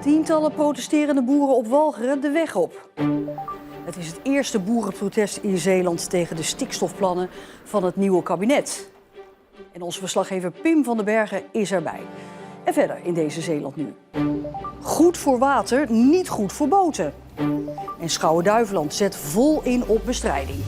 Tientallen protesterende boeren op Walcheren de weg op. Het is het eerste boerenprotest in Zeeland tegen de stikstofplannen van het nieuwe kabinet. En onze verslaggever Pim van den Bergen is erbij. En verder in deze Zeeland nu. Goed voor water, niet goed voor boten. En Schouwen-Duiveland zet vol in op bestrijding.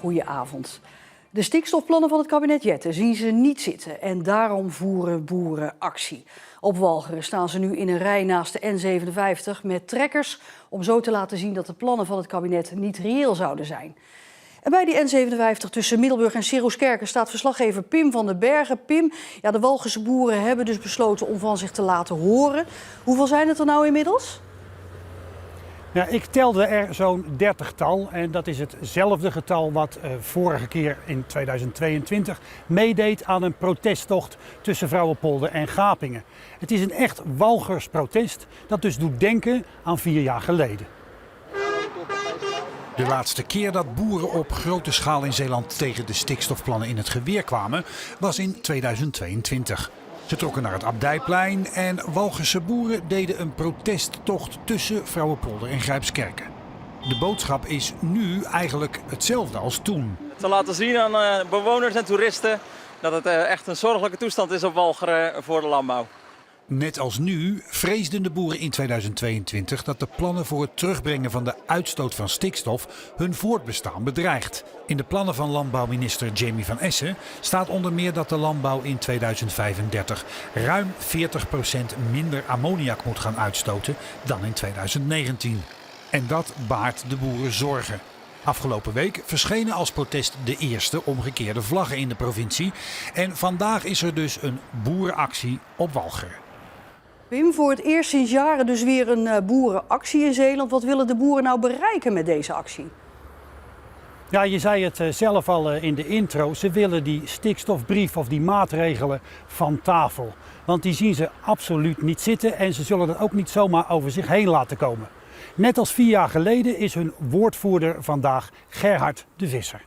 Goedenavond. De stikstofplannen van het kabinet Jette zien ze niet zitten en daarom voeren boeren actie. Op Walcheren staan ze nu in een rij naast de N57 met trekkers om zo te laten zien dat de plannen van het kabinet niet reëel zouden zijn. En bij die N57 tussen Middelburg en Serroeskerken staat verslaggever Pim van den Bergen. Pim, ja, de Walcherse boeren hebben dus besloten om van zich te laten horen. Hoeveel zijn het er nou inmiddels? Ja, ik telde er zo'n 30-tal en dat is hetzelfde getal wat vorige keer in 2022 meedeed aan een protesttocht tussen Vrouwenpolder en Gapingen. Het is een echt Walchers protest dat dus doet denken aan 4 jaar geleden. De laatste keer dat boeren op grote schaal in Zeeland tegen de stikstofplannen in het geweer kwamen was in 2022. Ze trokken naar het Abdijplein en Walcherse boeren deden een protesttocht tussen Vrouwenpolder en Grijpskerken. De boodschap is nu eigenlijk hetzelfde als toen. Te laten zien aan bewoners en toeristen dat het echt een zorgelijke toestand is op Walcheren voor de landbouw. Net als nu vreesden de boeren in 2022 dat de plannen voor het terugbrengen van de uitstoot van stikstof hun voortbestaan bedreigt. In de plannen van landbouwminister Jamie van Essen staat onder meer dat de landbouw in 2035 ruim 40% minder ammoniak moet gaan uitstoten dan in 2019. En dat baart de boeren zorgen. Afgelopen week verschenen als protest de eerste omgekeerde vlaggen in de provincie. En vandaag is er dus een boerenactie op Walcheren. Pim, voor het eerst sinds jaren dus weer een boerenactie in Zeeland. Wat willen de boeren nou bereiken met deze actie? Ja, je zei het zelf al in de intro. Ze willen die stikstofbrief of die maatregelen van tafel. Want die zien ze absoluut niet zitten en ze zullen dat ook niet zomaar over zich heen laten komen. Net als 4 jaar geleden is hun woordvoerder vandaag Gerhard de Visser.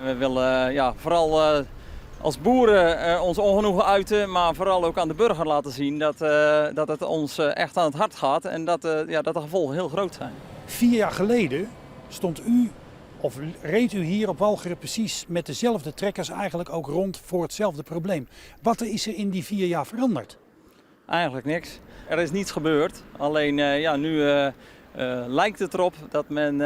We willen vooral als boeren ons ongenoegen uiten, maar vooral ook aan de burger laten zien dat het ons echt aan het hart gaat en dat de gevolgen heel groot zijn. 4 jaar geleden stond u, of reed u hier op Walcheren precies met dezelfde trekkers eigenlijk ook rond voor hetzelfde probleem. Wat is er in die 4 jaar veranderd? Eigenlijk niks. Er is niets gebeurd. Alleen nu lijkt het erop dat men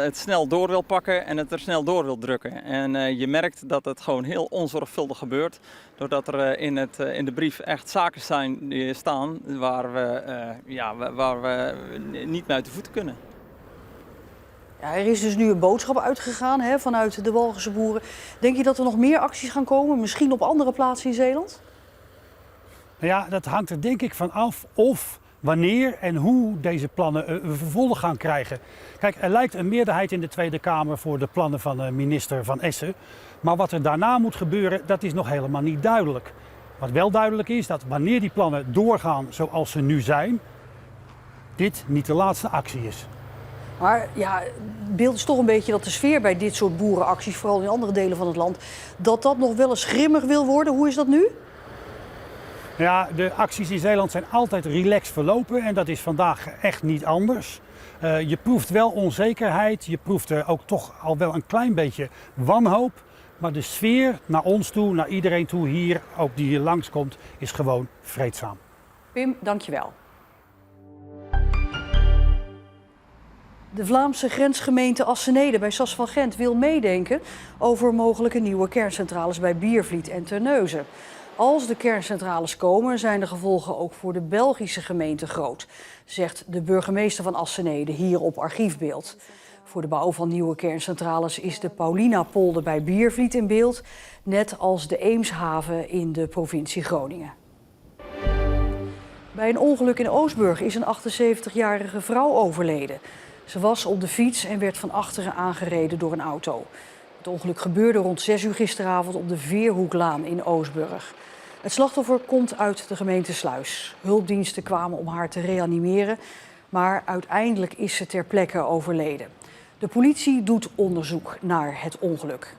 het snel door wil pakken en het er snel door wil drukken. En je merkt dat het gewoon heel onzorgvuldig gebeurt. Doordat er in de brief echt zaken staan waar we niet meer uit de voeten kunnen. Ja, er is dus nu een boodschap uitgegaan vanuit de Walcherse boeren. Denk je dat er nog meer acties gaan komen, misschien op andere plaatsen in Zeeland? Nou ja, dat hangt er denk ik van af of, wanneer en hoe deze plannen een vervolg gaan krijgen. Kijk, er lijkt een meerderheid in de Tweede Kamer voor de plannen van minister Van Essen. Maar wat er daarna moet gebeuren, dat is nog helemaal niet duidelijk. Wat wel duidelijk is, dat wanneer die plannen doorgaan zoals ze nu zijn, dit niet de laatste actie is. Maar ja, het beeld is toch een beetje dat de sfeer bij dit soort boerenacties, vooral in andere delen van het land, dat nog wel eens grimmig wil worden. Hoe is dat nu? Ja, de acties in Zeeland zijn altijd relaxed verlopen en dat is vandaag echt niet anders. Je proeft wel onzekerheid, je proeft ook toch al wel een klein beetje wanhoop. Maar de sfeer naar ons toe, naar iedereen toe hier, ook die hier langskomt, is gewoon vreedzaam. Pim, dankjewel. De Vlaamse grensgemeente Assenede bij Sas van Gent wil meedenken over mogelijke nieuwe kerncentrales bij Biervliet en Terneuzen. Als de kerncentrales komen, zijn de gevolgen ook voor de Belgische gemeente groot, zegt de burgemeester van Assenede hier op archiefbeeld. Voor de bouw van nieuwe kerncentrales is de Paulinapolder bij Biervliet in beeld, net als de Eemshaven in de provincie Groningen. Bij een ongeluk in Oostburg is een 78-jarige vrouw overleden. Ze was op de fiets en werd van achteren aangereden door een auto. Het ongeluk gebeurde rond 6 uur gisteravond op de Veerhoeklaan in Oostburg. Het slachtoffer komt uit de gemeente Sluis. Hulpdiensten kwamen om haar te reanimeren, maar uiteindelijk is ze ter plekke overleden. De politie doet onderzoek naar het ongeluk.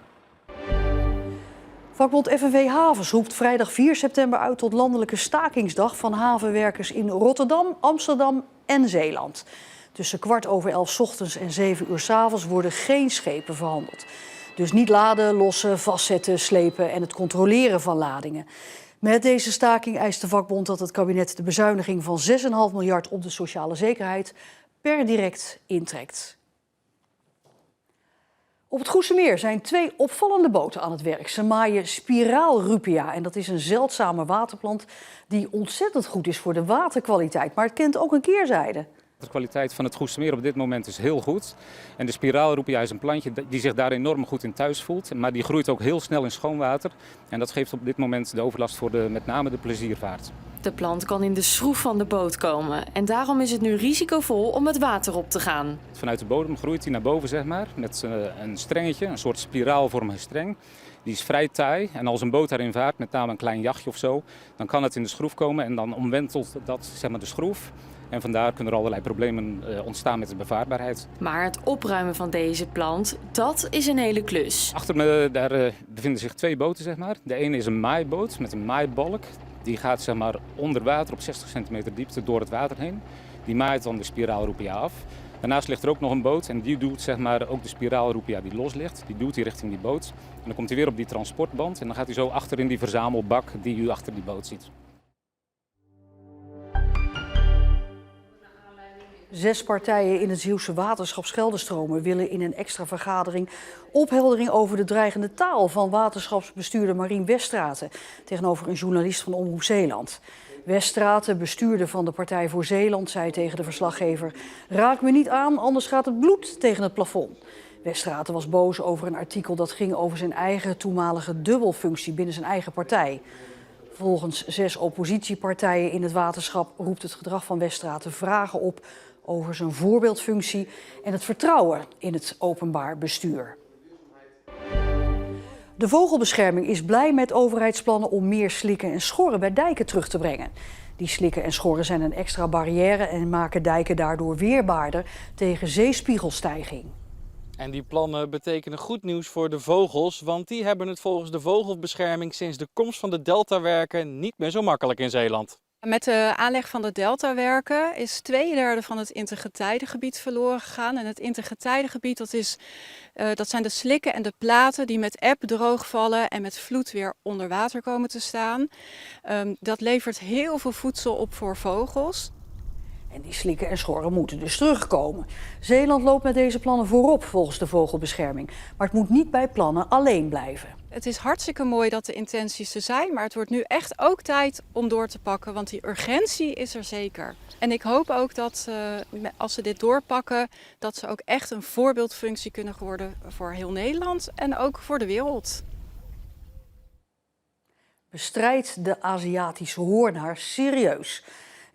Vakbond FNV Havens roept vrijdag 4 september uit tot landelijke stakingsdag van havenwerkers in Rotterdam, Amsterdam en Zeeland. Tussen 11:15 's ochtends en 7 uur 's avonds worden geen schepen verhandeld. Dus niet laden, lossen, vastzetten, slepen en het controleren van ladingen. Met deze staking eist de vakbond dat het kabinet de bezuiniging van 6,5 miljard op de sociale zekerheid per direct intrekt. Op het Goesemeer zijn 2 opvallende boten aan het werk. Ze maaien spiraalrupia en dat is een zeldzame waterplant die ontzettend goed is voor de waterkwaliteit. Maar het kent ook een keerzijde. De kwaliteit van het Goesemeer op dit moment is heel goed. En de spiraalrupia is een plantje die zich daar enorm goed in thuis voelt. Maar die groeit ook heel snel in schoon water. En dat geeft op dit moment de overlast voor met name de pleziervaart. De plant kan in de schroef van de boot komen. En daarom is het nu risicovol om het water op te gaan. Vanuit de bodem groeit hij naar boven, zeg maar, met een strengetje, een soort spiraalvormige streng. Die is vrij taai en als een boot daarin vaart, met name een klein jachtje of zo, dan kan het in de schroef komen en dan omwentelt dat, zeg maar, de schroef. En vandaar kunnen er allerlei problemen ontstaan met de bevaarbaarheid. Maar het opruimen van deze plant, dat is een hele klus. Achter me daar bevinden zich 2 boten, zeg maar. De ene is een maaiboot met een maaibalk. Die gaat, zeg maar, onder water op 60 centimeter diepte door het water heen. Die maait dan de spiraalrupia af. Daarnaast ligt er ook nog een boot en die doet, zeg maar, ook de spiraalrupia die los ligt. Die doet hij richting die boot. En dan komt hij weer op die transportband en dan gaat hij zo achter in die verzamelbak die u achter die boot ziet. 6 partijen in het Zeeuwse waterschap Scheldestromen willen in een extra vergadering opheldering over de dreigende taal van waterschapsbestuurder Marien Westraten tegenover een journalist van Omroep Zeeland. Westraten, bestuurder van de Partij voor Zeeland, zei tegen de verslaggever: "Raak me niet aan, anders gaat het bloed tegen het plafond." Westraten was boos over een artikel dat ging over zijn eigen toenmalige dubbelfunctie binnen zijn eigen partij. Volgens 6 oppositiepartijen in het waterschap roept het gedrag van Westraten vragen op over zijn voorbeeldfunctie en het vertrouwen in het openbaar bestuur. De vogelbescherming is blij met overheidsplannen om meer slikken en schorren bij dijken terug te brengen. Die slikken en schorren zijn een extra barrière en maken dijken daardoor weerbaarder tegen zeespiegelstijging. En die plannen betekenen goed nieuws voor de vogels, want die hebben het volgens de vogelbescherming sinds de komst van de deltawerken niet meer zo makkelijk in Zeeland. Met de aanleg van de deltawerken is 2/3 van het intergetijdengebied verloren gegaan. En het intergetijdengebied, dat zijn de slikken en de platen die met eb droogvallen en met vloed weer onder water komen te staan. Dat levert heel veel voedsel op voor vogels. En die slikken en schorren moeten dus terugkomen. Zeeland loopt met deze plannen voorop volgens de vogelbescherming. Maar het moet niet bij plannen alleen blijven. Het is hartstikke mooi dat de intenties er zijn, maar het wordt nu echt ook tijd om door te pakken, want die urgentie is er zeker. En ik hoop ook dat als ze dit doorpakken, dat ze ook echt een voorbeeldfunctie kunnen worden voor heel Nederland en ook voor de wereld. Bestrijd de Aziatische hoornaar serieus.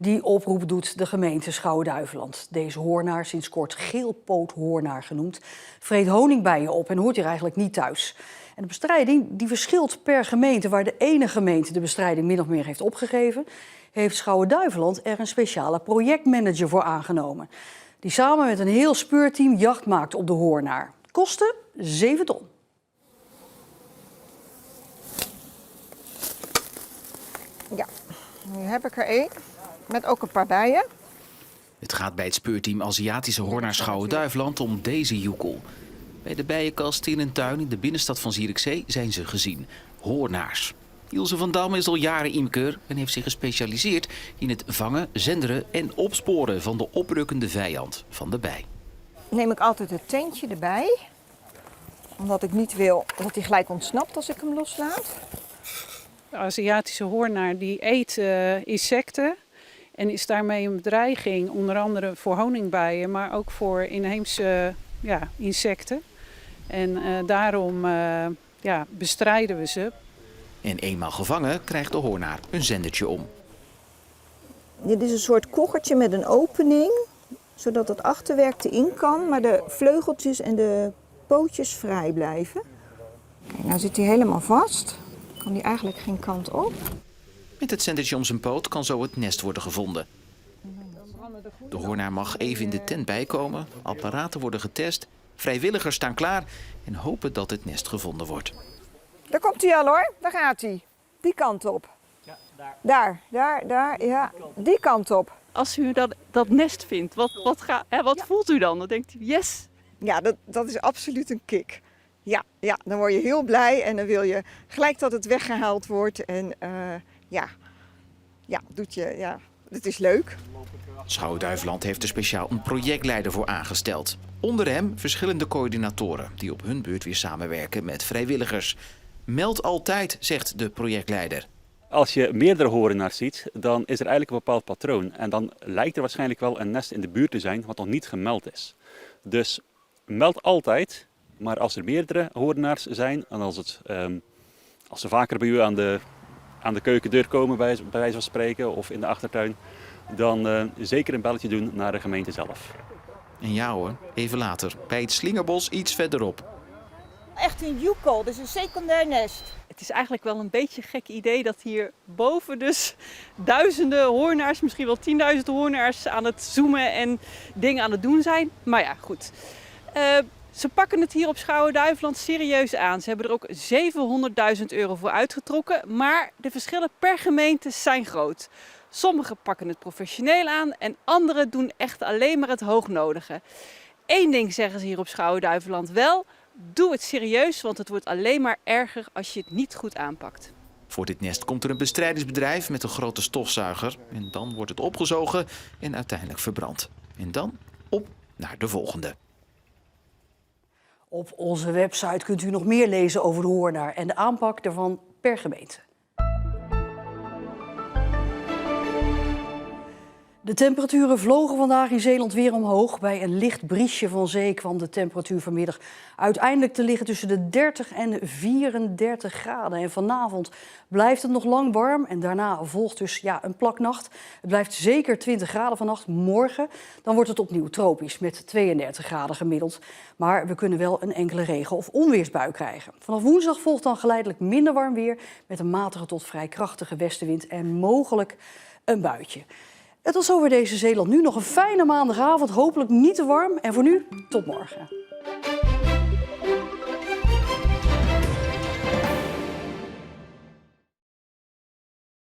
Die oproep doet de gemeente Schouwen-Duiveland. Deze hoornaar, sinds kort geelpoothoornaar genoemd, vreet honingbijen op en hoort hier eigenlijk niet thuis. En de bestrijding die verschilt per gemeente. Waar de ene gemeente de bestrijding min of meer heeft opgegeven, heeft Schouwen-Duiveland er een speciale projectmanager voor aangenomen. Die samen met een heel speurteam jacht maakt op de hoornaar. Kosten 7 ton. Ja, nu heb ik er 1. Met ook een paar bijen. Het gaat bij het speurteam Aziatische hoornaar Schouwen-Duiveland om deze joekel. Bij de bijenkast in een tuin in de binnenstad van Zierikzee zijn ze gezien. Hoornaars. Ilse van Dam is al jaren imker en heeft zich gespecialiseerd in het vangen, zenderen en opsporen van de oprukkende vijand van de bij. Neem ik altijd het tentje erbij. Omdat ik niet wil dat hij gelijk ontsnapt als ik hem loslaat. De Aziatische hoornaar die eet insecten en is daarmee een bedreiging, onder andere voor honingbijen, maar ook voor inheemse insecten. En daarom bestrijden we ze. En eenmaal gevangen krijgt de hoornaar een zendertje om. Dit is een soort koggertje met een opening, zodat het achterwerk erin kan, maar de vleugeltjes en de pootjes vrij blijven. Kijk, nou zit hij helemaal vast. Kan hij eigenlijk geen kant op. Met het zendertje om zijn poot kan zo het nest worden gevonden. De hoornaar mag even in de tent bijkomen, apparaten worden getest, vrijwilligers staan klaar en hopen dat het nest gevonden wordt. Daar komt hij al hoor, daar gaat hij. Die kant op. Ja, daar. Daar, ja. Die kant op. Als u dat nest vindt, wat voelt u dan? Dan denkt u, yes. Ja, dat is absoluut een kick. Ja, dan word je heel blij en dan wil je gelijk dat het weggehaald wordt. En het is leuk. Schouwen-Duiveland heeft er speciaal een projectleider voor aangesteld. Onder hem verschillende coördinatoren die op hun beurt weer samenwerken met vrijwilligers. Meld altijd, zegt de projectleider. Als je meerdere horenaars ziet, dan is er eigenlijk een bepaald patroon. En dan lijkt er waarschijnlijk wel een nest in de buurt te zijn wat nog niet gemeld is. Dus meld altijd, maar als er meerdere horenaars zijn en als ze vaker bij u aan de keukendeur komen bij wijze van spreken of in de achtertuin, dan zeker een belletje doen naar de gemeente zelf. En ja hoor, even later, bij het Slingerbos iets verderop. Echt een joekel, dus een secundair nest. Het is eigenlijk wel een beetje een gek idee dat hier boven dus duizenden hoornaars, misschien wel 10.000 hoornaars aan het zoomen en dingen aan het doen zijn. Maar ja, goed. Ze pakken het hier op Schouwen-Duiveland serieus aan. Ze hebben er ook €700.000 voor uitgetrokken, maar de verschillen per gemeente zijn groot. Sommigen pakken het professioneel aan en anderen doen echt alleen maar het hoognodige. Eén ding zeggen ze hier op Schouwen-Duiveland wel: doe het serieus, want het wordt alleen maar erger als je het niet goed aanpakt. Voor dit nest komt er een bestrijdingsbedrijf met een grote stofzuiger. En dan wordt het opgezogen en uiteindelijk verbrand. En dan op naar de volgende. Op onze website kunt u nog meer lezen over de hoornaar en de aanpak daarvan per gemeente. De temperaturen vlogen vandaag in Zeeland weer omhoog. Bij een licht briesje van zee kwam de temperatuur vanmiddag uiteindelijk te liggen tussen de 30 en 34 graden. En vanavond blijft het nog lang warm en daarna volgt dus een plaknacht. Het blijft zeker 20 graden vannacht. Morgen dan wordt het opnieuw tropisch met 32 graden gemiddeld. Maar we kunnen wel een enkele regen- of onweersbui krijgen. Vanaf woensdag volgt dan geleidelijk minder warm weer met een matige tot vrij krachtige westenwind en mogelijk een buitje. Het was over deze Zeeland nu. Nog een fijne maandagavond, hopelijk niet te warm. En voor nu, tot morgen.